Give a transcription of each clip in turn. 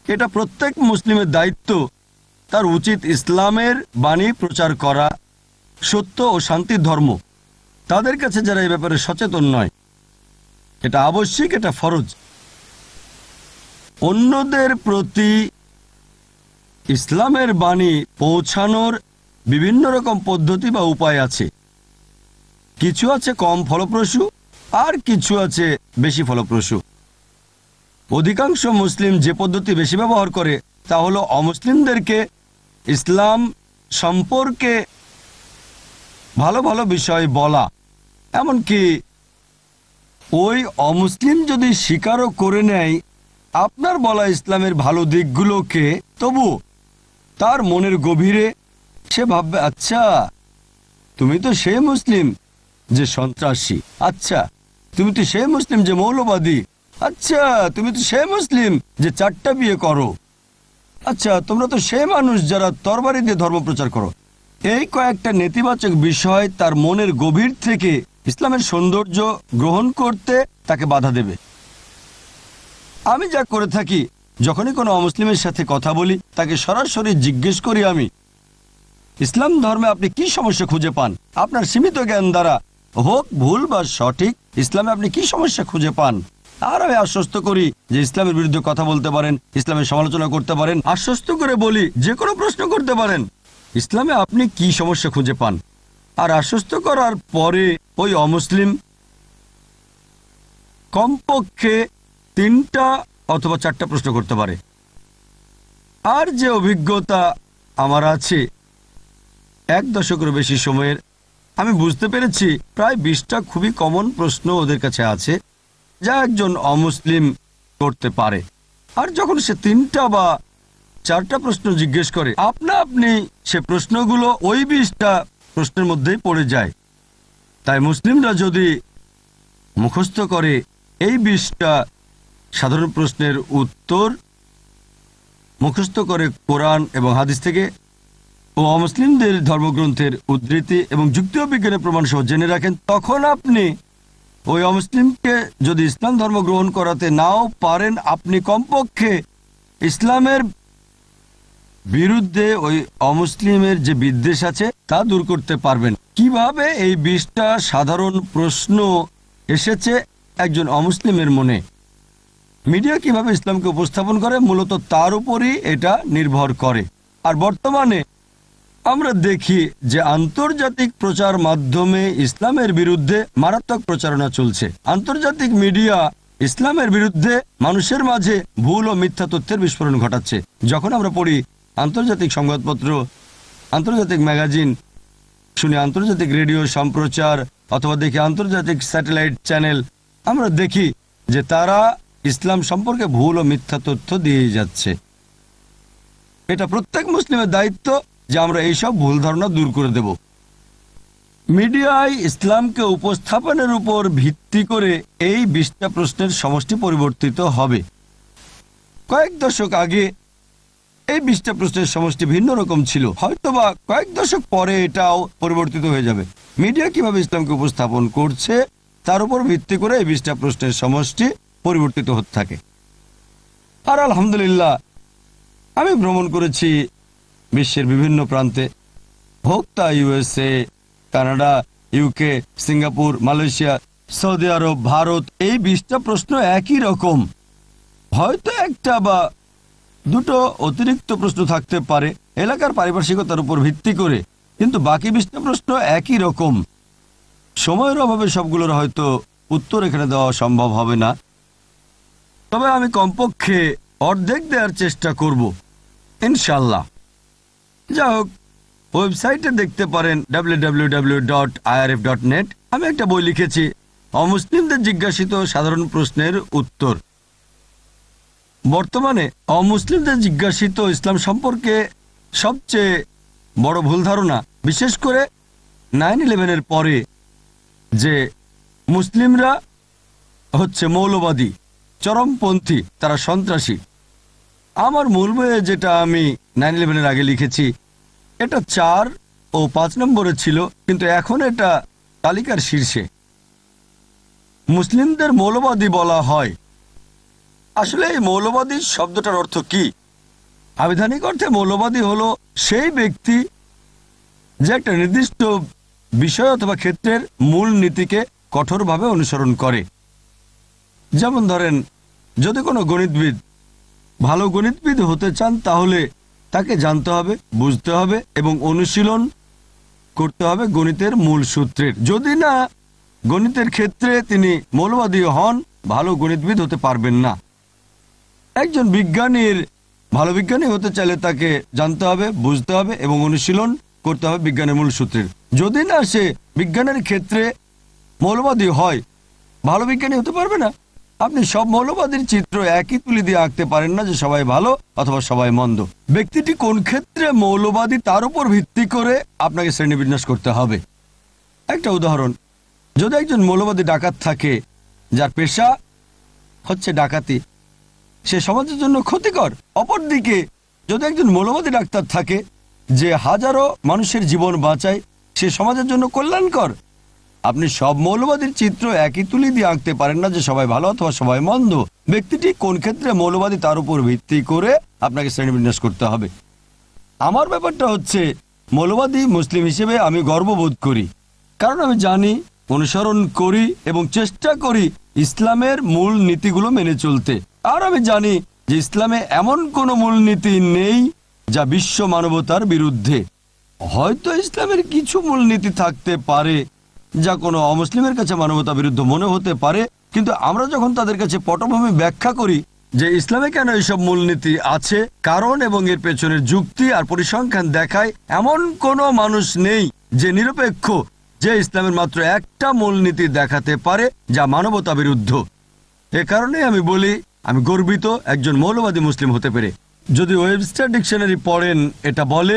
এটা প্রত্যেক মুসলিমের দায়িত্ব। তার উচিত ইসলামের বাণী প্রচার করা, সত্য ও শান্তির ধর্ম, তাদের কাছে যারা এই ব্যাপারে সচেতন নয়। এটা আবশ্যিক, এটা ফরজ। অন্যদের প্রতি ইসলামের বাণী পৌঁছানোর বিভিন্ন রকম পদ্ধতি বা উপায় আছে। কিছু আছে কম ফলপ্রসূ, আর কিছু আছে বেশি ফলপ্রসূ। অধিকাংশ মুসলিম যে পদ্ধতি বেশি ব্যবহার করে তা হলো অমুসলিমদেরকে ইসলাম সম্পর্কে ভালো ভালো বিষয় বলা। এমনকি ওই অমুসলিম যদি স্বীকারও করে নেয় আপনার বলা ইসলামের ভালো দিকগুলোকে, তবু তার মনের গভীরে সে ভাববে, আচ্ছা তুমি তো সেই মুসলিম যে সন্ত্রাসী, আচ্ছা তুমি তো সেই মুসলিম যে মৌলবাদী, আচ্ছা তুমি তো সেই মুসলিম যে 4টা বিয়ে করো, আচ্ছা তোমরা তো সেই মানুষ যারা তরবারি দিয়ে ধর্ম প্রচার করো। এই কয়েকটা নেতিবাচক বিষয় তার মনের গভীর থেকে ইসলামের সৌন্দর্য গ্রহণ করতে তাকে বাধা দেবে। আমি যা করে থাকি, যখনই কোনো অমুসলিমের সাথে কথা বলি তাকে সরাসরি জিজ্ঞেস করি, আমি ইসলাম ধর্মে আপনি কি সমস্যা খুঁজে পান? আপনার সীমিত জ্ঞান দ্বারা, হোক ভুল বা সঠিক, ইসলামে আপনি কি সমস্যা খুঁজে পান? আর আমি আশ্বস্ত করি যে ইসলামের বিরুদ্ধে কথা বলতে পারেন, ইসলামের সমালোচনা করতে পারেন। আশ্বস্ত করে বলি যে কোনো প্রশ্ন করতে পারেন, ইসলামে আপনি কি সমস্যা খুঁজে পান। আর আশ্বস্ত করার পরে ওই অমুসলিম কমপক্ষে 3টা অথবা 4টা প্রশ্ন করতে পারে। আর যে অভিজ্ঞতা আমার আছে 1 দশকের বেশি সময়ের, আমি বুঝতে পেরেছি প্রায় 20টা খুবই কমন প্রশ্ন ওদের কাছে আছে যা একজন অমুসলিম করতে পারে। আর যখন সে 3টা বা 4টা প্রশ্ন জিজ্ঞেস করে, আপনা আপনি সে প্রশ্নগুলো ওই 20টা প্রশ্নের মধ্যেই পড়ে যায়। তাই মুসলিমরা যদি মুখস্থ করে এই 20টা সাধারণ প্রশ্নের উত্তর, মুখস্থ করে কোরআন এবং হাদিস থেকে ও অমুসলিমদের ধর্মগ্রন্থের উদ্ধৃতি এবং যুক্তি ও বিজ্ঞানের প্রমাণ সহ জেনে রাখেন, তখন আপনি ওই অমুসলিমকে যদি ইসলাম ধর্ম গ্রহণ করাতে নাও পারেন, আপনি কমপক্ষে ইসলামের বিরুদ্ধে ওই অমুসলিমের যে বিদ্বেষ আছে তা দূর করতে পারবেন। কিভাবে এই 20টা সাধারণ প্রশ্ন এসেছে একজন অমুসলিমের মনে, মিডিয়া কিভাবে ইসলামকে উপস্থাপন করে, মূলত তার উপরই এটা নির্ভর করে। আর বর্তমানে আমরা দেখি যে আন্তর্জাতিক প্রচার মাধ্যমে ইসলামের বিরুদ্ধে মারাত্মক প্রচারণা চলছে। আন্তর্জাতিক মিডিয়া ইসলামের বিরুদ্ধে মানুষের মাঝে ভুল ও মিথ্যা তথ্যের বিস্ফোরণ ঘটাচ্ছে। যখন আমরা পড়ি আন্তর্জাতিক সংবাদপত্র, আন্তর্জাতিক ম্যাগাজিন, শুনি আন্তর্জাতিক রেডিও সম্প্রচার, অথবা দেখি আন্তর্জাতিক স্যাটেলাইট চ্যানেল, আমরা দেখি যে তারা ইসলাম সম্পর্কে ভুল ও মিথ্যা তথ্য দিয়ে যাচ্ছে। এটা প্রত্যেক মুসলিমের দায়িত্ব যে আমরা এইসব ভুল ধারণা দূর করে দেব। মিডিয়ায় ইসলামকে উপস্থাপনের উপর ভিত্তি করে এই 20টা প্রশ্নের সমষ্টি পরিবর্তিত হবে। কয়েক দশক আগে এই 20টা প্রশ্নের সমষ্টি ভিন্ন রকম ছিল, হয়তোবা কয়েক দশক পরে এটাও পরিবর্তিত হয়ে যাবে। মিডিয়া কিভাবে ইসলামকে উপস্থাপন করছে তার উপর ভিত্তি করে এই 20টা প্রশ্নের সমষ্টি পরিবর্তিত হতে থাকে। আর আলহামদুলিল্লাহ, আমি ভ্রমণ করেছি বিশ্বের বিভিন্ন প্রান্তে, হোক তা USA, Canada, UK, Singapore, Malaysia, Saudi আরব, ভারত। এই 20টা প্রশ্ন একই রকম, হয়তো 1টা বা 2টো অতিরিক্ত প্রশ্ন থাকতে পারে এলাকার পারিপার্শ্বিকতার উপর ভিত্তি করে, কিন্তু বাকি 20টা প্রশ্ন একই রকম। সময়ের অভাবে সবগুলোর হয়তো উত্তর এখানে দেওয়া সম্ভব হবে না, তবে আমি কমপক্ষে অর্ধেক দেওয়ার চেষ্টা করব ইনশাল্লাহ। যা হোক, ওয়েবসাইটে দেখতে পারেন www.irf.net। আমি একটা বই লিখেছি, অমুসলিমদের জিজ্ঞাসিত সাধারণ প্রশ্নের উত্তর। বর্তমানে অমুসলিমদের জিজ্ঞাসিত ইসলাম সম্পর্কে সবচেয়ে বড় ভুল ধারণা, বিশেষ করে 9/11-এর পরে, যে মুসলিমরা হচ্ছে মৌলবাদী, চরমপন্থী, তারা সন্ত্রাসী। আমার মূল বইয়ে যেটা আমি 9/11-এর আগে লিখেছি, এটা 4 ও 5 নম্বরে ছিল, কিন্তু এখন এটা তালিকার শীর্ষে। মুসলিমদের মৌলবাদী বলা হয় আসলে এই মৌলবাদী শব্দটার অর্থ কি? আবিধানিক অর্থে মৌলবাদী হলো সেই ব্যক্তি যে একটা নির্দিষ্ট বিষয় অথবা ক্ষেত্রের মূল নীতিকে কঠোরভাবে অনুসরণ করে। যেমন ধরেন, যদি কোনো গণিতবিদ ভালো গণিতবিদ হতে চান তাহলে তাকে জানতে হবে, বুঝতে হবে এবং অনুশীলন করতে হবে গণিতের মূল সূত্রের। যদি না গণিতের ক্ষেত্রে তিনি মৌলবাদী হন, ভালো গণিতবিদ হতে পারবেন না। একজন বিজ্ঞানীর ভালো বিজ্ঞানী হতে চাইলে তাকে জানতে হবে, বুঝতে হবে এবং অনুশীলন করতে হবে বিজ্ঞানের মূল সূত্রের। যদি না সে বিজ্ঞানের ক্ষেত্রে মৌলবাদী হয়, ভালো বিজ্ঞানী হতে পারবে না। আপনি সব মৌলবাদীর চিত্র একই তুলি দিয়ে আঁকতে পারেন না যে সবাই ভালো অথবা সবাই মন্দ। ব্যক্তিটি কোন ক্ষেত্রে মৌলবাদী তার উপর ভিত্তি করে আপনাকে শ্রেণীবিন্যাস করতে হবে। একটা উদাহরণ, যদি একজন মৌলবাদী ডাকাত থাকে যার পেশা হচ্ছে ডাকাতি, সে সমাজের জন্য ক্ষতিকর। অপরদিকে যদি একজন মৌলবাদী ডাক্তার থাকে যে হাজারো মানুষের জীবন বাঁচায়, সে সমাজের জন্য কল্যাণকর। আপনি সব মৌলবাদীর চিত্র একই তুলি দিয়ে আঁকতে পারেন না যে সবাই ভালো অথবা সবাই মন্দ। ব্যক্তিটি কোন ক্ষেত্রে মৌলবাদী তার উপর ভিত্তি করে আপনাকে শ্রেণীবিন্যাস করতে হবে। আমার ব্যাপারটা হচ্ছে, মৌলবাদী মুসলিম হিসেবে আমি গর্ববোধ করি, কারণ আমি জানি, অনুসরণ করি এবং চেষ্টা করি ইসলামের মূল নীতিগুলো মেনে চলতে। আর আমি জানি যে ইসলামে এমন কোনো মূলনীতি নেই যা বিশ্ব মানবতার বিরুদ্ধে। হয়তো ইসলামের কিছু মূলনীতি থাকতে পারে যা কোনো অমুসলিমের কাছে মানবতা বিরুদ্ধ মনে হতে পারে, কিন্তু আমরা যখন তাদের কাছে পটভূমি ব্যাখ্যা করি যে ইসলামে কেন এইসব মূলনীতি আছে, কারণ এবং এর পেছনের যুক্তি আর পরিসংখ্যান দেখায়, এমন কোনো মানুষ নেই যে নিরপেক্ষ যে ইসলামের মাত্র একটা মূলনীতি দেখাতে পারে যা মানবতা বিরুদ্ধ। এ কারণে আমি বলি আমি গর্বিত একজন মৌলবাদী মুসলিম হতে পেরে। যদি ওয়েবস্টার ডিকশনারি পড়েন, এটা বলে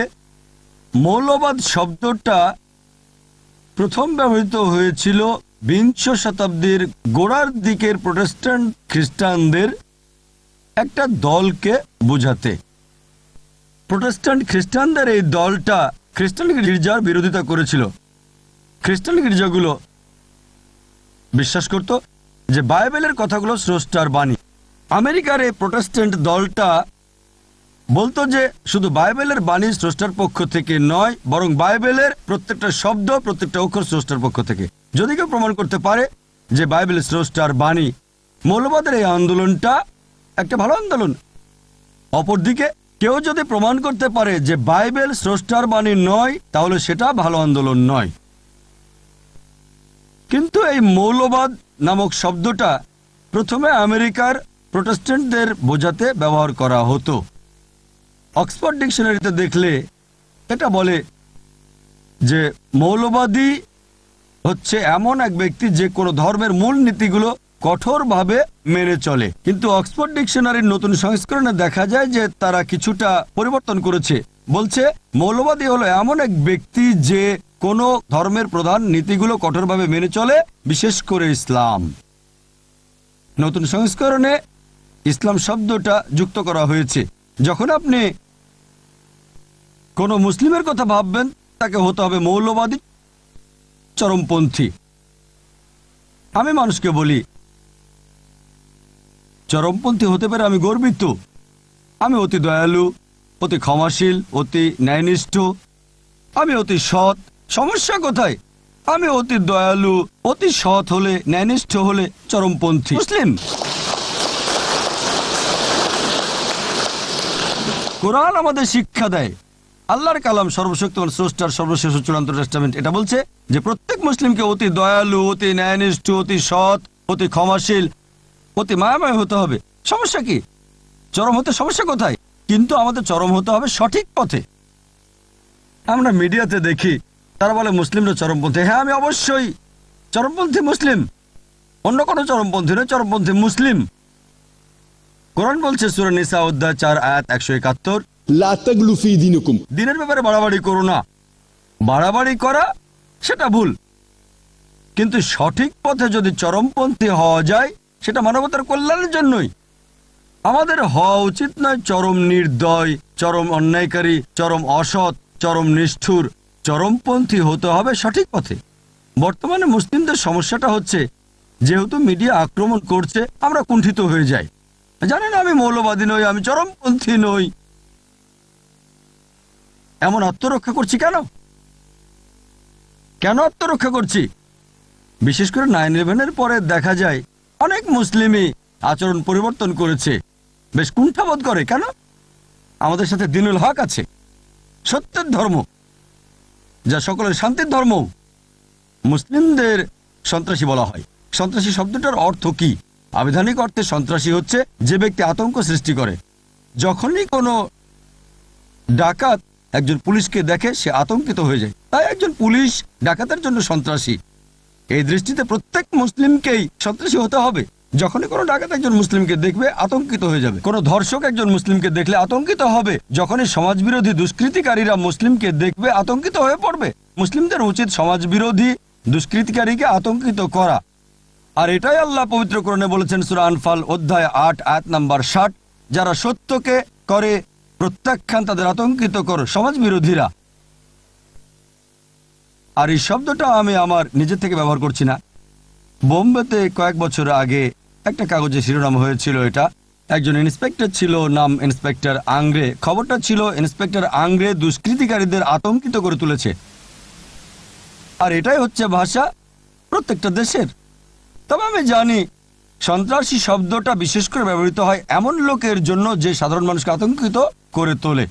মৌলবাদ শব্দটা প্রথম ব্যবহৃত হয়েছিল বিংশ শতাব্দীর গোড়ার দিকের প্রোটেস্ট্যান্ট খ্রিস্টানদের একটা দলকে বোঝাতে। প্রোটেস্ট্যান্ট খ্রিস্টানদের এই দলটা খ্রিস্টান গির্জার বিরোধিতা করেছিল। খ্রিস্টান গির্জাগুলো বিশ্বাস করত যে বাইবেলের কথাগুলো স্রষ্টার বাণী। আমেরিকার এই প্রোটেস্ট্যান্ট দলটা বলতো যে শুধু বাইবেলের বাণী স্রষ্টার পক্ষ থেকে নয়, বরং বাইবেলের প্রত্যেকটা শব্দ, প্রত্যেকটা অক্ষর স্রষ্টার পক্ষ থেকে। যদি কেউ প্রমাণ করতে পারে যে বাইবেল স্রষ্টার বাণী, মৌলবাদের এই আন্দোলনটা একটা ভালো আন্দোলন। অপরদিকে কেউ যদি প্রমাণ করতে পারে যে বাইবেল স্রষ্টার বাণী নয়, তাহলে সেটা ভালো আন্দোলন নয়। কিন্তু এই মৌলবাদ নামক শব্দটা প্রথমে আমেরিকার প্রোটেস্ট্যান্টদের বোঝাতে ব্যবহার করা হতো। অক্সফোর্ড ডিকশনারিতে দেখলে এটা বলে যে মৌলবাদী হচ্ছে এমন এক ব্যক্তি যে কোনো ধর্মের মূল নীতিগুলো কঠোরভাবে মেনে চলে। কিন্তু অক্সফোর্ড ডিকশনারির নতুন সংস্করণে দেখা যায় যে তারা কিছুটা পরিবর্তন করেছে। বলছে মৌলবাদী হলো এমন এক ব্যক্তি যে কোনো ধর্মের প্রধান নীতিগুলো কঠোরভাবে মেনে চলে, বিশেষ করে ইসলাম। নতুন সংস্করণে ইসলাম শব্দটা যুক্ত করা হয়েছে। যখন আপনি কোনো মুসলিমের কথা ভাববেন, তাকে হতে হবে মৌলবাদী, চরমপন্থী। আমি মানুষকে বলি চরমপন্থী হতে পেরে আমি গর্বিত। আমি অতি দয়ালু, অতি ক্ষমাশীল, অতি ন্যায়নিষ্ঠ, আমি অতি সৎ। সমস্যা কোথায়? আমি অতি দয়ালু, অতি সৎ হলে, ন্যায়নিষ্ঠ হলে চরমপন্থী মুসলিম। কোরআন আমাদের শিক্ষা দেয়, আল্লাহর কালাম সর্বশক্তিমান স্রষ্টার সর্বশেষ চূড়ান্ত টেস্টামেন্ট, এটা বলছে যে প্রত্যেক মুসলিমকে অতি দয়ালু, অতি ন্যায়নিষ্ঠ, অতি সৎ, অতি ক্ষমাশীল, অতি মায়াময় হতে হবে। সমস্যা কি? চরম হতে সমস্যা কোথায়? কিন্তু আমাদের চরম হতে হবে সঠিক পথে। আমরা মিডিয়াতে দেখি তারা বলে মুসলিমরা চরমপন্থী। হ্যাঁ, আমি অবশ্যই চরমপন্থী মুসলিম, অন্য কোনো চরমপন্থী নয়, চরমপন্থী মুসলিম। কোরআন বলছে সূরা নিসা অধ্যায় 4 আয়াত 171, লা তাগলু ফি দীনিকুম, দিনের ব্যাপারে বাড়াবাড়ি করো না। বাড়াবাড়ি করা সেটা ভুল, কিন্তু সঠিক পথে যদি চরমপন্থী হওয়া যায় সেটা মানবতার কল্যাণের জন্যই। আমাদের হওয়া উচিত নয় চরম নির্দয়, চরম অন্যায়কারী, চরম অসৎ, চরম নিষ্ঠুর। চরমপন্থী হতে হবে সঠিক পথে। বর্তমানে মুসলিমদের সমস্যাটা হচ্ছে যেহেতু মিডিয়া আক্রমণ করছে, আমরা কুণ্ঠিত হয়ে যাই। জানেন আমি মৌলবাদী নই, আমি চরমপন্থী নই, এমন আত্মরক্ষা করছি কেন? কেন আত্মরক্ষা করছি? বিশেষ করে 9/11-এর পরে দেখা যায় অনেক মুসলিমই আচরণ পরিবর্তন করেছে, বেশ কুণ্ঠাবোধ করে। কেন? আমাদের সাথে দিনুল হক আছে, সত্যের ধর্ম, যা সকলের শান্তির ধর্ম। মুসলিমদের সন্ত্রাসী বলা হয়। সন্ত্রাসী শব্দটার অর্থ কি? আবিধানিক অর্থে সন্ত্রাসী হচ্ছে যে ব্যক্তি আতঙ্ক সৃষ্টি করে। যখনই কোনো ডাকাত একজন পুলিশকে দেখে সে আতঙ্কিত হয়ে যায়, তাই একজন পুলিশ ডাকাতের জন্য সন্ত্রাসী। এই দৃষ্টিতে প্রত্যেক মুসলিমকেই সন্ত্রাসী হতে হবে। যখনই কোনো ডাকাত একজন মুসলিমকে দেখবে আতঙ্কিত হয়ে যাবে। কোনো ধর্ষক একজন মুসলিমকে দেখলে আতঙ্কিত হবে। যখনই সমাজবিরোধী দুষ্কৃতিকারীরা মুসলিমকে দেখবে আতঙ্কিত হয়ে পড়বে। মুসলিমদের উচিত সমাজবিরোধী দুষ্কৃতিকারীকে আতঙ্কিত করা। আর এটাই আল্লাহ পবিত্র কোরআনে বলেছেন সূরা আনফাল অধ্যায় 8 আয়াত নাম্বার 60, যারা সত্যকে করে প্রত্যাখ্যান তাদের আতঙ্কিত করো, সমাজবিরোধীরা। আর এই শব্দটা আমি আমার নিজের থেকে ব্যবহার করছি না। বোম্বেতে কয়েক বছর আগে একটা কাগজে শিরোনাম হয়েছিল এটা। একজন ইন্সপেক্টর ছিল, নাম ইন্সপেক্টর আংরে। খবরটা ছিল ইন্সপেক্টর আংরে দুষ্কৃতিকারীদের আতঙ্কিত করে তুলেছে। আর এটাই হচ্ছে ভাষা প্রত্যেকটা দেশের। তবে আমি জানি সন্ত্রাসী শব্দটা বিশেষ করে ব্যবহৃত হয় এমন লোকের জন্য যে সাধারণ মানুষকে আতঙ্কিত করে তোলে,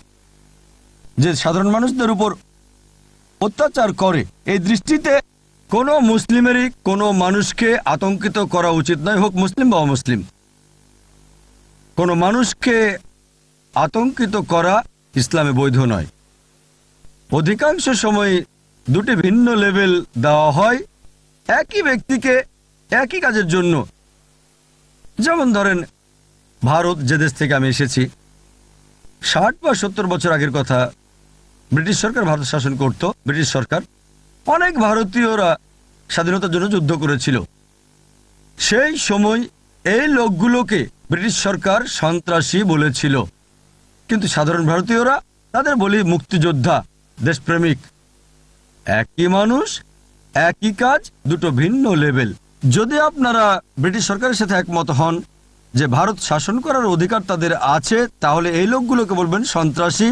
যে সাধারণ মানুষদের উপর অত্যাচার করে। এই দৃষ্টিতে কোনো মুসলিমেরই কোনো মানুষকে আতঙ্কিত করা উচিত নয়, হোক মুসলিম বা অমুসলিম। কোনো মানুষকে আতঙ্কিত করা ইসলামে বৈধ নয়। অধিকাংশ সময় দুটি ভিন্ন লেভেল দেওয়া হয় একই ব্যক্তিকে একই কাজের জন্য। যেমন ধরেন ভারত, যে দেশ থেকে আমি এসেছি, 60 বা 70 বছর আগের কথা, ব্রিটিশ সরকার ভারত শাসন করত। ব্রিটিশ সরকার, অনেক ভারতীয়রা স্বাধীনতার জন্য যুদ্ধ করেছিল। সেই সময় এই লোকগুলোকে ব্রিটিশ সরকার সন্ত্রাসী বলেছিল, কিন্তু সাধারণ ভারতীয়রা তাদের বলি মুক্তিযোদ্ধা, দেশপ্রেমিক। একই মানুষ, একই কাজ, দুটো ভিন্ন লেভেল। যদি আপনারা ব্রিটিশ সরকারের সাথে একমত হন যে ভারত শাসন করার অধিকার তাদের আছে, তাহলে এই লোকগুলোকে বলবেন সন্ত্রাসী।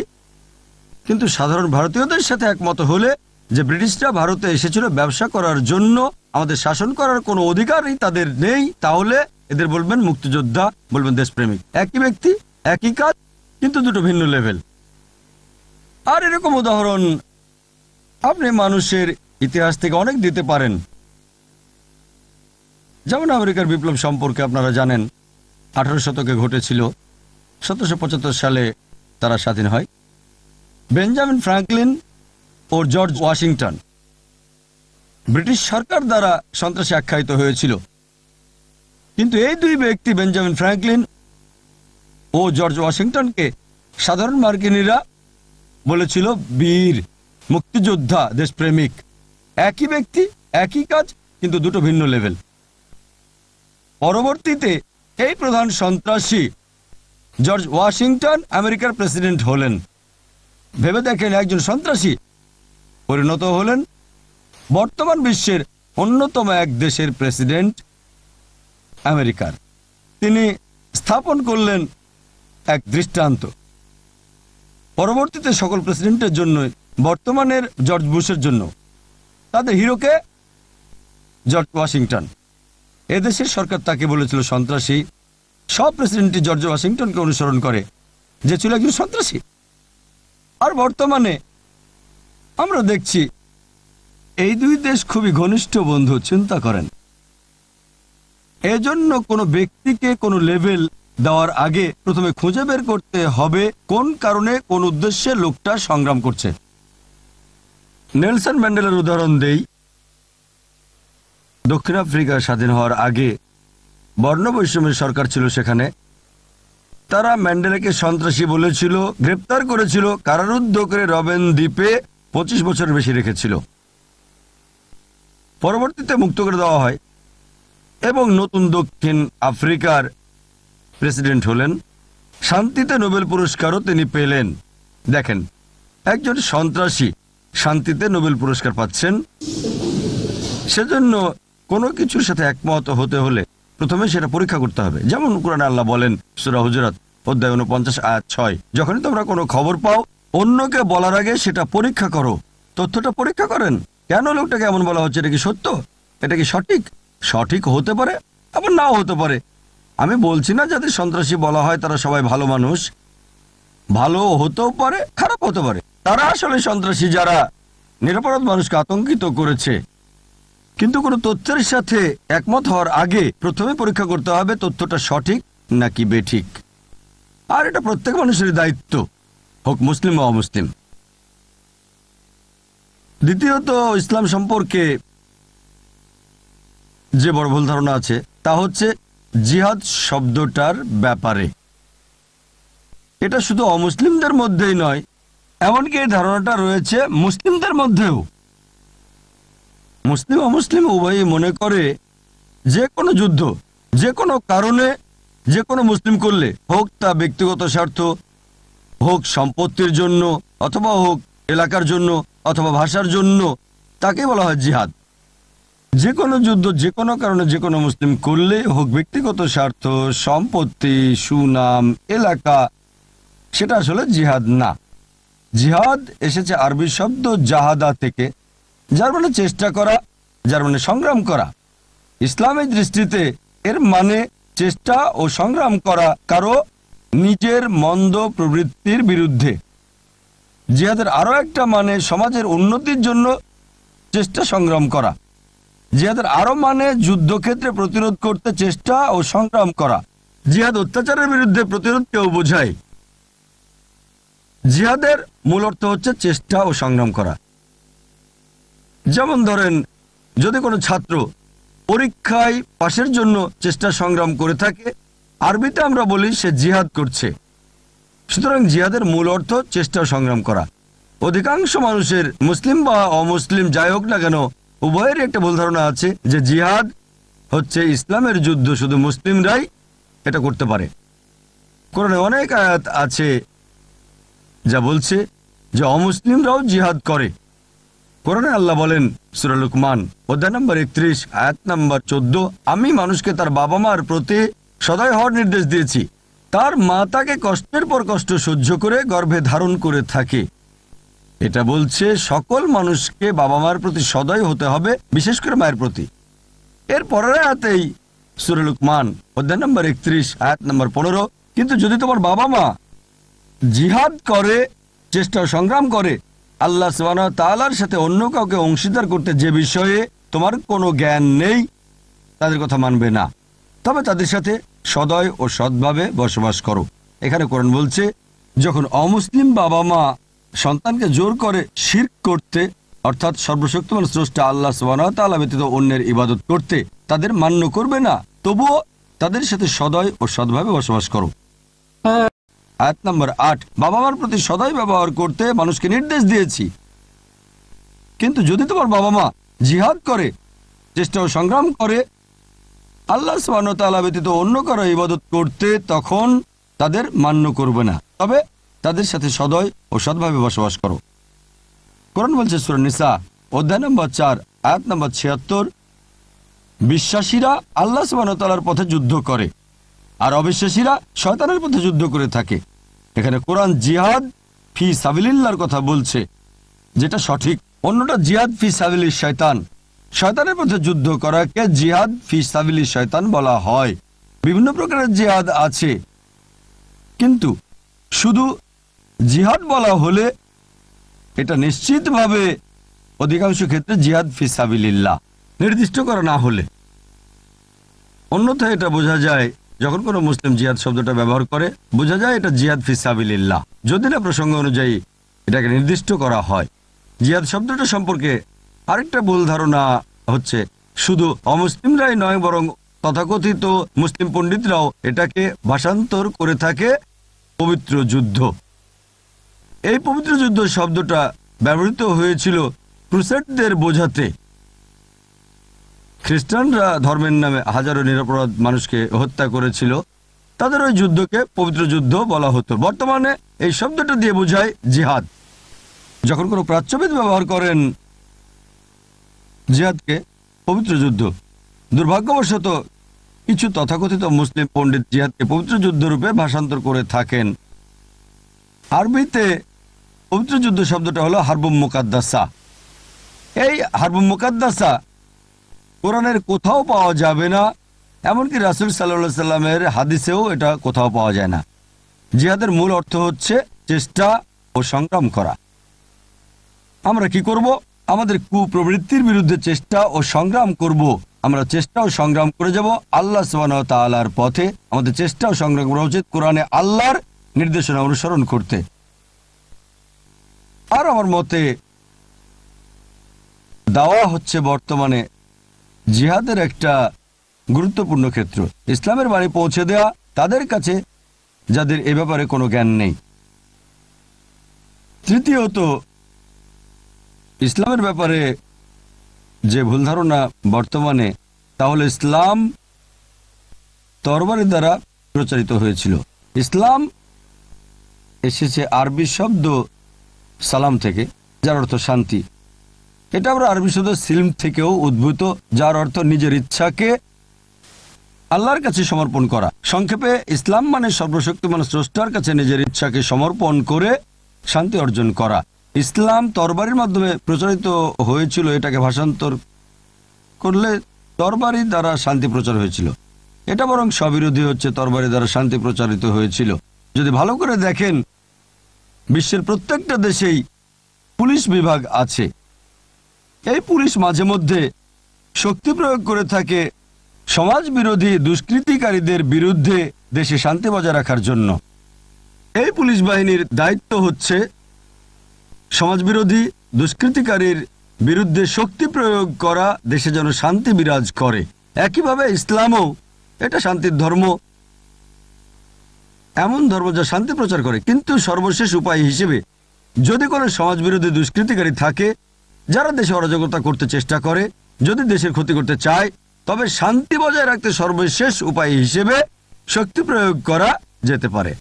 কিন্তু সাধারণ ভারতীয়দের সাথে একমত হলে যে ব্রিটিশরা ভারতে এসেছিল ব্যবসা করার জন্য, আমাদের শাসন করার কোনো অধিকারই তাদের নেই, তাহলে এদের বলবেন মুক্তিযোদ্ধা, বলবেন দেশপ্রেমিক। একই ব্যক্তি, একই কাজ, কিন্তু দুটো ভিন্ন লেভেল। আর এরকম উদাহরণ আপনি মানুষের ইতিহাস থেকে অনেক দিতে পারেন। যেমন আমেরিকার বিপ্লব সম্পর্কে আপনারা জানেন, 18 শতকে ঘটেছিল। 1775 সালে তারা স্বাধীন হয়। বেঞ্জামিন ফ্রাঙ্কলিন ও জর্জ ওয়াশিংটন ব্রিটিশ সরকার দ্বারা সন্ত্রাসী আখ্যায়িত হয়েছিল, কিন্তু এই দুই ব্যক্তি, বেঞ্জামিন ফ্রাঙ্কলিন ও জর্জ ওয়াশিংটনকে সাধারণ মার্কিনীরা বলেছিল বীর, মুক্তিযোদ্ধা, দেশপ্রেমিক। একই ব্যক্তি, একই কাজ, কিন্তু দুটো ভিন্ন লেভেল। পরবর্তীতে এই প্রধান সন্ত্রাসী জর্জ ওয়াশিংটন আমেরিকার প্রেসিডেন্ট হলেন। ভেবে দেখেন, একজন সন্ত্রাসী পরিণত হলেন বর্তমান বিশ্বের অন্যতম এক দেশের প্রেসিডেন্ট, আমেরিকার। তিনি স্থাপন করলেন এক দৃষ্টান্ত। পরবর্তীতে সকল প্রেসিডেন্টের জন্য, বর্তমানের জর্জ বুশের জন্য, তাদের হিরোকে জর্জ ওয়াশিংটন। এদেশের সরকার তাকে বলেছিল সন্ত্রাসী। সব প্রেসিডেন্টই জর্জ ওয়াশিংটনকে অনুসরণ করে, যে ছিল একজন সন্ত্রাসী। আর বর্তমানে আমরা দেখছি এই দুই দেশ খুবই ঘনিষ্ঠ বন্ধু। চিন্তা করেন, এজন্য কোনো ব্যক্তিকে কোনো লেভেল দেওয়ার আগে প্রথমে খুঁজে বের করতে হবে কোন কারণে, কোন উদ্দেশ্যে লোকটা সংগ্রাম করছে। নেলসন ম্যান্ডেলার উদাহরণ দেই। দক্ষিণ আফ্রিকা স্বাধীন হওয়ার আগে বর্ণবৈষম্যের সরকার ছিল সেখানে। তারা ম্যান্ডেলাকে সন্ত্রাসী বলেছিল, গ্রেপ্তার করেছিল, কারারুদ্ধ করে রবেন দ্বীপে 25 বছরের বেশি রেখেছিল। পরবর্তীতে মুক্ত করে দেওয়া হয় এবং নতুন দক্ষিণ আফ্রিকার প্রেসিডেন্ট হলেন। শান্তিতে নোবেল পুরস্কারও তিনি পেলেন। দেখেন, একজন সন্ত্রাসী শান্তিতে নোবেল পুরস্কার পাচ্ছেন। সেজন্য কোনো কিছুর সাথে একমত হতে হলে প্রথমে সেটা পরীক্ষা করতে হবে। যেমন কোরআনে আল্লাহ বলেন সূরা হুজুরাত অধ্যায় 49 আয়াত 6, যখনই তোমরা কোনো খবর পাও অন্যকে বলার আগে সেটা পরীক্ষা করো। তথ্যটা পরীক্ষা করেন, কেন লোকটাকে এমন বলা হচ্ছে, এটা কি সত্য, এটা কি সঠিক? সঠিক হতে পারে, আবার নাও হতে পারে। আমি বলছি না যাদের সন্ত্রাসী বলা হয় তারা সবাই ভালো মানুষ, ভালো হতেও পারে, খারাপ হতে পারে। তারা আসলে সন্ত্রাসী যারা নিরপরাধ মানুষকে আতঙ্কিত করেছে। কিন্তু কোনো তথ্যের সাথে একমত হওয়ার আগে প্রথমে পরীক্ষা করতে হবে তথ্যটা সঠিক নাকি বেঠিক। আর এটা প্রত্যেক মানুষের দায়িত্ব, হোক মুসলিম বা অমুসলিম। দ্বিতীয়ত, ইসলাম সম্পর্কে যে বড় ভুল ধারণা আছে তা হচ্ছে জিহাদ শব্দটার ব্যাপারে। এটা শুধু অমুসলিমদের মধ্যেই নয়, এমনকি এই ধারণাটা রয়েছে মুসলিমদের মধ্যেও। মুসলিম অমুসলিম উভয়ই মনে করে যে কোনো যুদ্ধ যে কোনো কারণে যে কোনো মুসলিম করলে, হোক তা ব্যক্তিগত স্বার্থ, হোক সম্পত্তির জন্য, অথবা হোক এলাকার জন্য, অথবা ভাষার জন্য, তাকে বলা হয় জিহাদ। যে কোনো যুদ্ধ যে কোনো কারণে যে কোনো মুসলিম করলে, হোক ব্যক্তিগত স্বার্থ, সম্পত্তি, সুনাম, এলাকা, সেটা আসলে জিহাদ না। জিহাদ এসেছে আরবি শব্দ জাহাদা থেকে, যার মানে চেষ্টা করা, যার মানে সংগ্রাম করা। ইসলামের দৃষ্টিতে এর মানে চেষ্টা ও সংগ্রাম করা কারো নিজের মন্দ প্রবৃত্তির বিরুদ্ধে। জিহাদের আরও একটা মানে সমাজের উন্নতির জন্য চেষ্টা সংগ্রাম করা। জিহাদের আরও মানে যুদ্ধক্ষেত্রে প্রতিরোধ করতে চেষ্টা ও সংগ্রাম করা। জিহাদ অত্যাচারের বিরুদ্ধে প্রতিরোধকেও বোঝায়। জিহাদের মূল অর্থ হচ্ছে চেষ্টা ও সংগ্রাম করা। যেমন ধরেন, যদি কোনো ছাত্র পরীক্ষায় পাশের জন্য চেষ্টা সংগ্রাম করে থাকে, আরবিতে আমরা বলি সে জিহাদ করছে। সুতরাং জিহাদের মূল অর্থ চেষ্টা সংগ্রাম করা। অধিকাংশ মানুষের, মুসলিম বা অমুসলিম যাই হোক না কেন, উভয়েরই একটা ভুল ধারণা আছে যে জিহাদ হচ্ছে ইসলামের যুদ্ধ, শুধু মুসলিমরাই এটা করতে পারে। কোরআনে অনেক আয়াত আছে যা বলছে যে অমুসলিমরাও জিহাদ করে। কোরআনে আল্লাহ বলেন সূরা লুকমান অধ্যায় নম্বর 31 আয়াত নম্বর 14, আমি মানুষকে তার বাবা মার প্রতি সদয় হওয়ার নির্দেশ দিয়েছি। তার মা তাকে কষ্টের পর কষ্ট সহ্য করে গর্ভে ধারণ করে থাকে। এটা বলছে সকল মানুষকে বাবা মার প্রতি সদয় হতে হবে, বিশেষ করে মায়ের প্রতি। এর পরের আয়াতেই সূরা লুকমান অধ্যায় নম্বর 31 আয়াত নম্বর 15, কিন্তু যদি তোমার বাবা মা জিহাদ করে, চেষ্টা ও সংগ্রাম করে, আল্লাহ সুবহানাহু ওয়া তাআলার সাথে অন্য কাউকে অংশীদার করতে যে বিষয়ে তোমার কোনো জ্ঞান নেই, তাদের কথা মানবে না, তবে তাদের সাথে সদয় ও সৎভাবে বসবাস করো। এখানে কোরআন বলছে যখন অমুসলিম বাবা মা সন্তানকে জোর করে শিরক করতে, অর্থাৎ সর্বশক্তিমান স্রষ্টা আল্লাহ সুবহানাহু ওয়া তাআলা ব্যতীত অন্যের ইবাদত করতে তাদের মান্য করবে না, তবুও তাদের সাথে সদয় ও সৎভাবে বসবাস করো। আয়াত নম্বর 8, বাবা মার প্রতি সদয় ব্যবহার করতে মানুষকে নির্দেশ দিয়েছি, কিন্তু যদি তোমার বাবা মা জিহাদ করে, চেষ্টা ও সংগ্রাম করে আল্লাহ সুবহানাহু ওয়া তাআলা ব্যতীত অন্য কারো ইবাদত করতে, তখন তাদের মান্য করবে না, তবে তাদের সাথে সদয় ও সৎভাবে বসবাস করো। কোরআন বলছে সূরা নিসা অধ্যায় নম্বর 4 আয়াত নম্বর 76, বিশ্বাসীরা আল্লাহ সুবহানাহু ওয়া তাআলার পথে যুদ্ধ করে আর অবিশ্বাসীরা শয়তানের পথে যুদ্ধ করে থাকে। এখানে কোরআন জিহাদ ফি সাবিলিল্লাহর কথা বলছে, যেটা সঠিক। অন্যটা জিহাদ ফি সাবিলিশ শয়তান। শয়তানের পথে যুদ্ধ করাকে জিহাদ ফি সাবিলিশ শয়তান বলা হয়। বিভিন্ন প্রকারের জিহাদ আছে, কিন্তু শুধু জিহাদ বলা হলে এটা নিশ্চিতভাবে অধিকাংশ ক্ষেত্রে জিহাদ ফি সাবিলিল্লাহ নির্দিষ্ট করা না হলে। অন্যথায় এটা বোঝা যায়, যখন কোনো মুসলিম জিহাদ শব্দটা ব্যবহার করে বোঝা যায় এটা জিহাদ ফি সাবিলিল্লাহ, যদি না প্রসঙ্গ অনুযায়ী এটাকে নির্দিষ্ট করা হয়। জিহাদ শব্দটা সম্পর্কে আরেকটা ভুল ধারণা হচ্ছে শুধু অমুসলিমরাই নয়, বরং তথাকথিত মুসলিম পণ্ডিতরাও এটাকে ভাষান্তর করে থাকে পবিত্র যুদ্ধ। এই পবিত্র যুদ্ধ শব্দটা ব্যবহৃত হয়েছিল ক্রুসেডদের বোঝাতে। খ্রিস্টানরা ধর্মের নামে হাজারো নিরপরাধ মানুষকে হত্যা করেছিল, তাদের ওই যুদ্ধকে পবিত্র যুদ্ধ বলা হতো। বর্তমানে এই শব্দটা দিয়ে বোঝায় জিহাদ। যখন কোনো প্রাচ্যবিদ ব্যবহার করেন জিহাদকে পবিত্র যুদ্ধ, দুর্ভাগ্যবশত কিছু তথাকথিত মুসলিম পণ্ডিত জিহাদকে পবিত্র যুদ্ধরূপে ভাষান্তর করে থাকেন। আরবিতে পবিত্র যুদ্ধ শব্দটা হলো হারবুম মুকাদ্দাসা। এই হারবুম মুকাদ্দাসা কোরআনের কোথাও পাওয়া যাবে না, এমনকি রাসূল সাল্লাল্লাহু আলাইহি সাল্লামের হাদিসেও এটা কোথাও পাওয়া যায় না। জিহাদের মূল অর্থ হচ্ছে চেষ্টা ও সংগ্রাম করা। আমরা কি করব? আমাদের কুপ্রবৃত্তির বিরুদ্ধে চেষ্টা ও সংগ্রাম করব। আমরা চেষ্টা ও সংগ্রাম করে যাব আল্লাহ সুবহানাহু ওয়া তাআলার পথে। আমাদের চেষ্টা ও সংগ্রাম করা উচিত কোরআনে আল্লাহর নির্দেশনা অনুসরণ করতে। আর আমার মতে দাওয়া হচ্ছে বর্তমানে জিহাদের একটা গুরুত্বপূর্ণ ক্ষেত্র। ইসলামের বাণী পৌঁছে দেয়া তাদের কাছে যাদের এ ব্যাপারে কোনো জ্ঞান নেই। তৃতীয়ত, ইসলামের ব্যাপারে যে ভুল ধারণা বর্তমানে, তাহলে ইসলাম তরবারি দ্বারা প্রচারিত হয়েছিল। ইসলাম এসেছে আরবি শব্দ সালাম থেকে, যার অর্থ শান্তি। এটা আমরা আরবি শব্দ সিলম থেকেও উদ্ভূত, যার অর্থ নিজের ইচ্ছাকে আল্লাহর কাছে সমর্পণ করা। সংক্ষেপে ইসলাম মানে সর্বশক্তিমান স্রষ্টার কাছে নিজের ইচ্ছাকে সমর্পণ করে শান্তি অর্জন করা। ইসলাম তরবারির মাধ্যমে প্রচারিত হয়েছিল, এটাকে ভাষান্তর করলে তরবারি দ্বারা শান্তি প্রচার হয়েছিল। এটা বরং স্ববিরোধী হচ্ছে, তরবারি দ্বারা শান্তি প্রচারিত হয়েছিল। যদি ভালো করে দেখেন, বিশ্বের প্রত্যেকটা দেশেই পুলিশ বিভাগ আছে। এই পুলিশ মাঝে মধ্যে শক্তি প্রয়োগ করে থাকে সমাজ বিরোধী দুষ্কৃতিকারীদের বিরুদ্ধে দেশে শান্তি বজায় রাখার জন্য। এই পুলিশ বাহিনীর দায়িত্ব হচ্ছে সমাজবিরোধী দুষ্কৃতিকারীর বিরুদ্ধে শক্তি প্রয়োগ করা, দেশে যেন শান্তি বিরাজ করে। একইভাবে ইসলামও এটা শান্তির ধর্ম, এমন ধর্ম যা শান্তি প্রচার করে। কিন্তু সর্বশেষ উপায় হিসেবে যদি কোনো সমাজবিরোধী দুষ্কৃতিকারী থাকে যারা দেশে অরাজকতা করতে চেষ্টা করে, যদি দেশের ক্ষতি করতে চায়, তবে শান্তি বজায় রাখতে সর্বশেষ উপায় হিসেবে শক্তি প্রয়োগ করা যেতে পারে।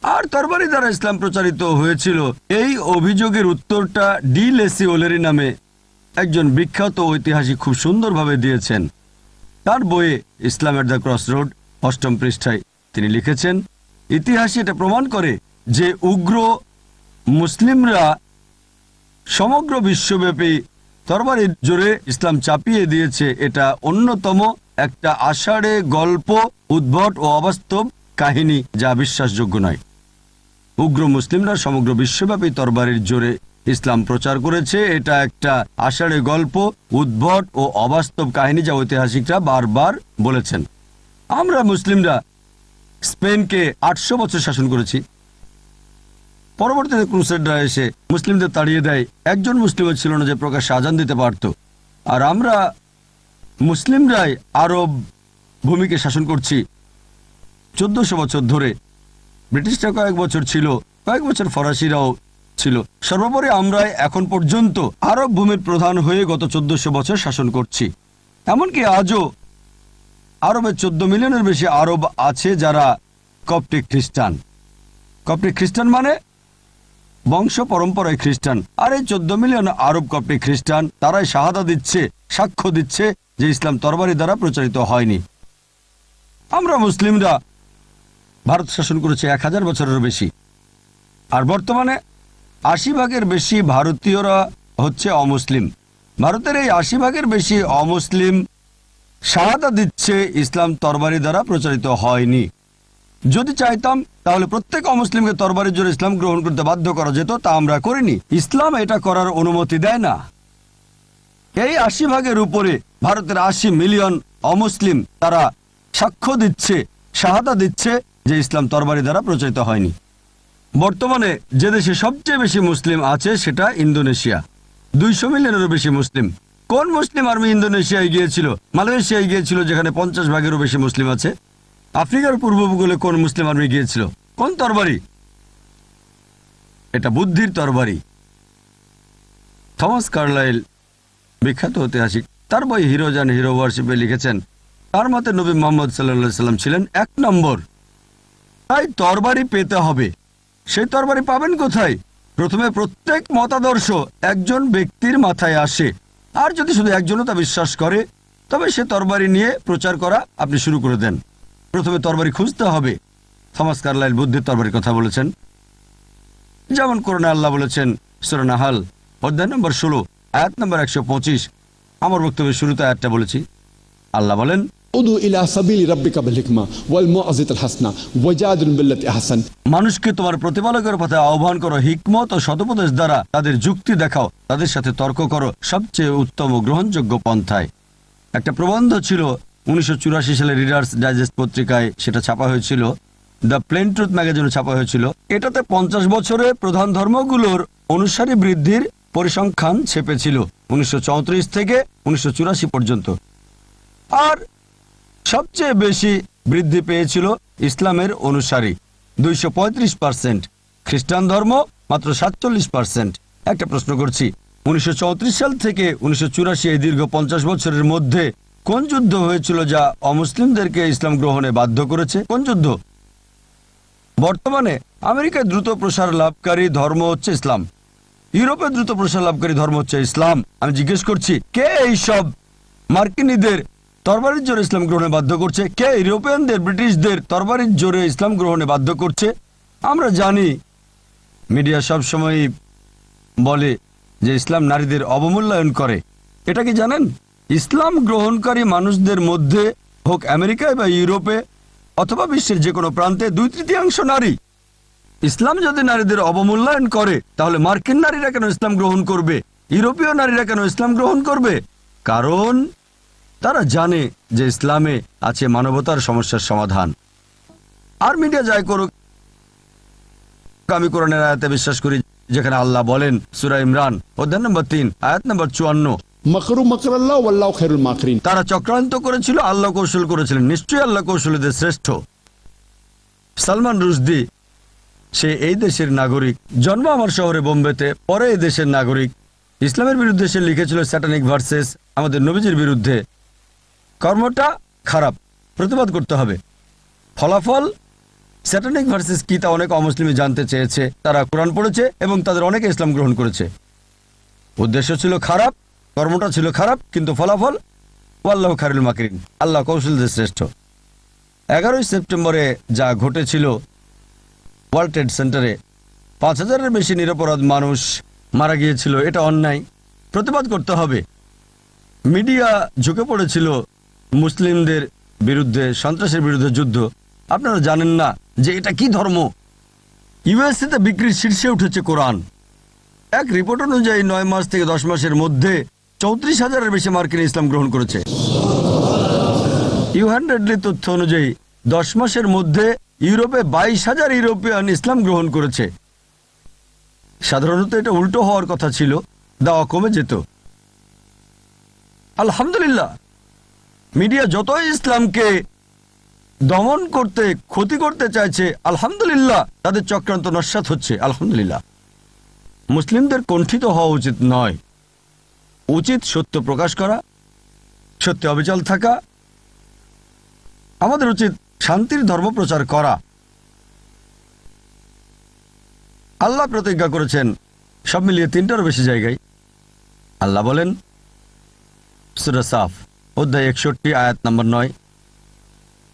আর তরবারি দ্বারা ইসলাম প্রচারিত হয়েছিল, এই অভিযোগের উত্তরটা ডি লেসি ওলেরি নামে একজন বিখ্যাত ঐতিহাসিক খুব সুন্দরভাবে দিয়েছেন। তার বইয়ে ইসলাম এট দ্য ক্রস রোড 8ম পৃষ্ঠায় তিনি লিখেছেন, ইতিহাসে এটা প্রমাণ করে যে উগ্র মুসলিমরা সমগ্র বিশ্বব্যাপী তরবারির জোরে ইসলাম চাপিয়ে দিয়েছে। এটা অন্যতম একটা আষাঢ়ে গল্প, উদ্ভট ও অবাস্তব কাহিনী, যা বিশ্বাসযোগ্য নয়। উগ্র মুসলিমরা সমগ্র বিশ্বব্যাপী তরবারির জোরে ইসলাম প্রচার করেছে। এটা একটা আষাঢ়ে গল্প, উদ্ভট ও অবাস্তব কাহিনী, যা ঐতিহাসিকরা বারবার বলেছেন। আমরা মুসলিমরা স্পেনকে 800 বছর শাসন করেছি। পরবর্তীতে ক্রুসেডরা এসে মুসলিমদের তাড়িয়ে দেয়। একজন মুসলিমও ছিল না যে প্রকাশ্যে আজান দিতে পারত। আর আমরা মুসলিমরাই আরব ভূমিকে শাসন করছি 1400 বছর ধরে। ব্রিটিশরা কয়েক বছর ছিল, কয়েক বছর ফরাসিরাও ছিল। সর্বোপরি আমরাই এখন পর্যন্ত আরব ভূমির প্রধান হয়ে গত 1400 বছর শাসন করছি। এমনকি আজও আরবে 14 মিলিয়নের বেশি আরব আছে যারা কপ্টিক খ্রিস্টান। কপ্টিক খ্রিস্টান মানে বংশ পরম্পরায় খ্রিস্টান। আর এই 14 মিলিয়ন আরব কপ্টিক খ্রিস্টান, তারাই শাহাদা দিচ্ছে, সাক্ষ্য দিচ্ছে যে ইসলাম তরবারি দ্বারা প্রচারিত হয়নি। আমরা মুসলিমরা ভারত শাসন করেছে 1000 বছরেরও বেশি। আর বর্তমানে 80 ভাগের বেশি ভারতীয়রা হচ্ছে অমুসলিম। ভারতের এই 80 ভাগের বেশি অমুসলিম শাহাদা দিচ্ছে ইসলাম তরবারি দ্বারা প্রচারিত হয়নি। যদি চাইতাম তাহলে প্রত্যেক অমুসলিমকে তরবারির জোরে ইসলাম গ্রহণ করতে বাধ্য করা যেত, তা আমরা করিনি। ইসলাম এটা করার অনুমতি দেয় না। এই 80 ভাগের উপরে ভারতের 80 মিলিয়ন অমুসলিম, তারা সাক্ষ্য দিচ্ছে, শাহাদা দিচ্ছে যে ইসলাম তরবারি দ্বারা প্রচারিত হয়নি। বর্তমানে যে দেশে সবচেয়ে বেশি মুসলিম আছে সেটা ইন্দোনেশিয়া। 200 মিলিয়নেরও বেশি মুসলিম। কোন মুসলিম আর্মি ইন্দোনেশিয়ায় গিয়েছিল? মালয়েশিয়ায় গিয়েছিল, যেখানে 50 ভাগেরও বেশি মুসলিম আছে। আফ্রিকার পূর্ব উপকূলে কোন মুসলিম আর্মি গিয়েছিল? কোন তরবারি? এটা বুদ্ধির তরবারি। থমাস কার্লাইল, বিখ্যাত ঐতিহাসিক, তার বই হিরোজ অ্যান্ড হিরো ওয়ারশিপে লিখেছেন, তার মতে নবী মুহাম্মদ সাল্লাল্লাহু আলাইহি সাল্লাম ছিলেন 1 নম্বর। তাই তরবারি পেতে হবে। সেই তরবারি পাবেন কোথায়? প্রথমে প্রত্যেক মতাদর্শ একজন ব্যক্তির মাথায় আসে, আর যদি শুধু একজনও তা বিশ্বাস করে তবে সে তরবারি নিয়ে প্রচার করা আপনি শুরু করে দেন। প্রথমে তরবারি খুঁজতে হবে। থমাস কার্লাইল বুদ্ধির তরবারির কথা বলেছেন, যেমন কোরআনে আল্লাহ বলেছেন সূরা নাহাল অধ্যায় নম্বর 16 আয়াত নম্বর 125। আমার বক্তব্যের শুরুতে আয়াতটা বলেছি। আল্লাহ বলেন, উদু ইলা সাবিলি রাব্বিকা বিল হিকমা ওয়াল মুআযিজাতিল হাসানা ওয়াজাদিল বিল্লাতি আহসান। মানুষকে তোমার প্রতিপালকের পথে আহ্বান করো, হিকমত ও সদুপদেশ দ্বারা তাদের যুক্তি দেখাও, তাদের সাথে তর্ক করো সবচেয়ে উত্তম ও গ্রহণযোগ্য পন্থায়। একটা প্রবন্ধ ছিল 1984 সালে রিডার্স ডাইজেস্ট পত্রিকায়, সেটা ছাপা হয়েছিল, দ্য প্লেন ট্রুথ ম্যাগাজিনে ছাপা হয়েছিল। এটাতে 50 বছরে প্রধান ধর্মগুলোর অনুসারী বৃদ্ধির পরিসংখ্যান ছেপেছিল 1934 থেকে 1984 পর্যন্ত। আর সবচেয়ে বেশি বৃদ্ধি পেয়েছিল ইসলামের অনুসারী 235%, খ্রিস্টান ধর্ম মাত্র 47%। একটা প্রশ্ন করছি, 1934 সাল থেকে 1984 এই দীর্ঘ 50 বছরের মধ্যে কোন যুদ্ধ হয়েছিল যা অমুসলিমদেরকে ইসলাম গ্রহণে বাধ্য করেছে? কোন যুদ্ধ? বর্তমানে আমেরিকায় দ্রুত প্রসার লাভকারী ধর্ম হচ্ছে ইসলাম, ইউরোপে দ্রুত প্রসার লাভকারী ধর্ম হচ্ছে ইসলাম। আমি জিজ্ঞেস করছি, কে এইসব মার্কিনীদের তরবারির জোরে ইসলাম গ্রহণে বাধ্য করছে? কে ইউরোপিয়ানদের, ব্রিটিশদের তরবারির জোরে ইসলাম গ্রহণে বাধ্য করছে? আমরা জানি মিডিয়া সবসময় বলে যে ইসলাম নারীদের অবমূল্যায়ন করে। এটা কি জানেন? ইসলাম গ্রহণকারী মানুষদের মধ্যে হোক আমেরিকায় বা ইউরোপে অথবা বিশ্বের যে কোনো প্রান্তে 2/3 নারী। ইসলাম যদি নারীদের অবমূল্যায়ন করে তাহলে মার্কিন নারীরা কেন ইসলাম গ্রহণ করবে? ইউরোপীয় নারীরা কেন ইসলাম গ্রহণ করবে? কারণ তারা জানে যে ইসলামে আছে মানবতার সমস্যার সমাধান। আর মিডিয়া যাই করুক, আমি কোরআনের আয়াতে বিশ্বাস করি যেখানে আল্লাহ বলেন সূরা ইমরান অধ্যায় নম্বর 3 আয়াত নম্বর 54, মাকরু মাকরাল্লাহ ওয়াল্লাহু খায়রুল মাকিরিন। তারা চক্রান্ত করেছিল, আল্লাহ কৌশল করেছিলেন, নিশ্চয়ই আল্লাহ কৌশলীদের শ্রেষ্ঠ। সালমান রুশদি, সে এই দেশের নাগরিক, জন্ম আমার শহরে বোম্বেতে, পরে এই দেশের নাগরিক। ইসলামের বিরুদ্ধে সে লিখেছিল স্যাটানিক ভার্সেস, আমাদের নবীজির বিরুদ্ধে। কর্মটা খারাপ, প্রতিবাদ করতে হবে। ফলাফল স্যাটানিক ভার্সেস কি তা অনেক অমুসলিমই জানতে চেয়েছে। তারা কোরআন পড়েছে এবং তাদের অনেকে ইসলাম গ্রহণ করেছে। উদ্দেশ্য ছিল খারাপ, কর্মটা ছিল খারাপ, কিন্তু ফলাফল ওয়াল্লাহু খায়রুল মাকিরিন, আল্লাহ কৌশলদের শ্রেষ্ঠ। 11ই সেপ্টেম্বরে যা ঘটেছিল ওয়ার্ল্ড ট্রেড সেন্টারে 5000-এর বেশি নিরপরাধ মানুষ মারা গিয়েছিল, এটা অন্যায়, প্রতিবাদ করতে হবে। মিডিয়া ঝুঁকে পড়েছিল মুসলিমদের বিরুদ্ধে, সন্ত্রাসের বিরুদ্ধে যুদ্ধ। আপনারা জানেন না যে এটা কি ধর্ম। ইউএসএতে বিক্রির শীর্ষে উঠেছে কোরআন। এক রিপোর্ট অনুযায়ী 9 মাস থেকে 10 মাসের মধ্যে 34,000-এর বেশি মার্কিন ইসলাম গ্রহণ করেছে। ইউ100 তথ্য অনুযায়ী 10 মাসের মধ্যে ইউরোপে 22,000 ইউরোপিয়ান ইসলাম গ্রহণ করেছে। সাধারণত এটা উল্টো হওয়ার কথা ছিল, দাওয়া কমে যেত। আলহামদুলিল্লাহ, মিডিয়া যতই ইসলামকে দমন করতে, ক্ষতি করতে চাইছে, আলহামদুলিল্লাহ তাদের চক্রান্ত নস্যাৎ হচ্ছে। আলহামদুলিল্লাহ, মুসলিমদের কণ্ঠিত হওয়া উচিত নয়, উচিত সত্য প্রকাশ করা, সত্যে অবিচল থাকা। আমাদের উচিত শান্তির ধর্ম প্রচার করা। আল্লাহ প্রতিজ্ঞা করেছেন সব মিলিয়ে 3টারও বেশি জায়গায়। আল্লাহ বলেন সূরা সাফ অধ্যায় 61 আয়াত নম্বর 9,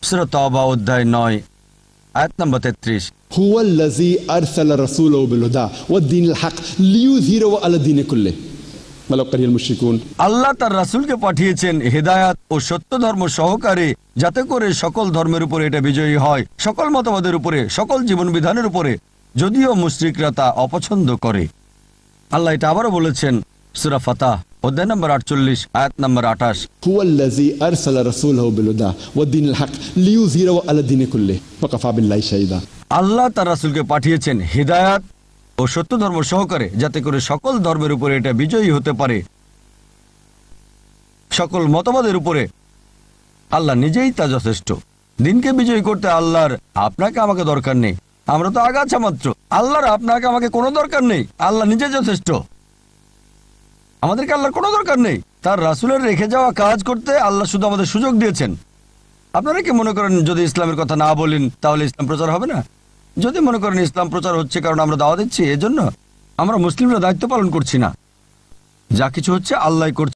সূরা তাওবা অধ্যায় 9 আয়াত নম্বর 33, হুয়াল্লাযী আরসালা রাসূলাহু বিল হুদা ওয়াদ-দীনিল হক লিইয়ুযহিরাহু আলা দীনি কুল্লি ওয়ালাউ কারিহাল মুশরিকুন। আল্লাহ তার রাসূলকে পাঠিয়েছেন হেদায়াত ও সত্য ধর্ম সহকারে, যাতে করে সকল ধর্মের উপরে এটা বিজয়ী হয়, সকল মতবাদের উপরে, সকল জীবন বিধানের উপরে, যদিও মুশরিকরা তা অপছন্দ করে। আল্লাহ এটা আবারও বলেছেন সূরা ফাতাহ অধ্যায় নম্বর 48 আয়াত নম্বর 28, হুয়াল্লাযী আরসালা রাসূলাহু বিল হুদা ওয়াদ-দীনিল হক লিইয়ুযহিরাহু আলা দীনি কুল্লি ওয়া কাফা বিল্লাহি শাহিদা। আল্লাহ তার রাসূলকে পাঠিয়েছেন হিদায়াত ও সত্য ধর্ম সহকারে, যাতে করে সকল ধর্মের উপরে এটা বিজয়ী হতে পারে, সকল মতবাদের উপরে। আল্লাহ নিজেই তা যথেষ্ট। দিনকে বিজয়ী করতে আল্লাহর আপনাকে আমাকে দরকার নেই, আমরা তো আগাছা মাত্র। আল্লাহর আপনাকে আমাকে কোনো দরকার নেই, আল্লাহ নিজে যথেষ্ট। আমাদেরকে আল্লাহর কোনো দরকার নেই। তার রাসূলের রেখে যাওয়া কাজ করতে আল্লাহ শুধু আমাদের সুযোগ দিয়েছেন। আপনারা কি মনে করেন যদি ইসলামের কথা না বলেন তাহলে ইসলাম প্রচার হবে না? যদি মনে করেন ইসলাম প্রচার হচ্ছে কারণ আমরা দাওয়া দিচ্ছি, এজন্য আমরা মুসলিমরা দায়িত্ব পালন করছি না। যা কিছু হচ্ছে আল্লাহ করছে।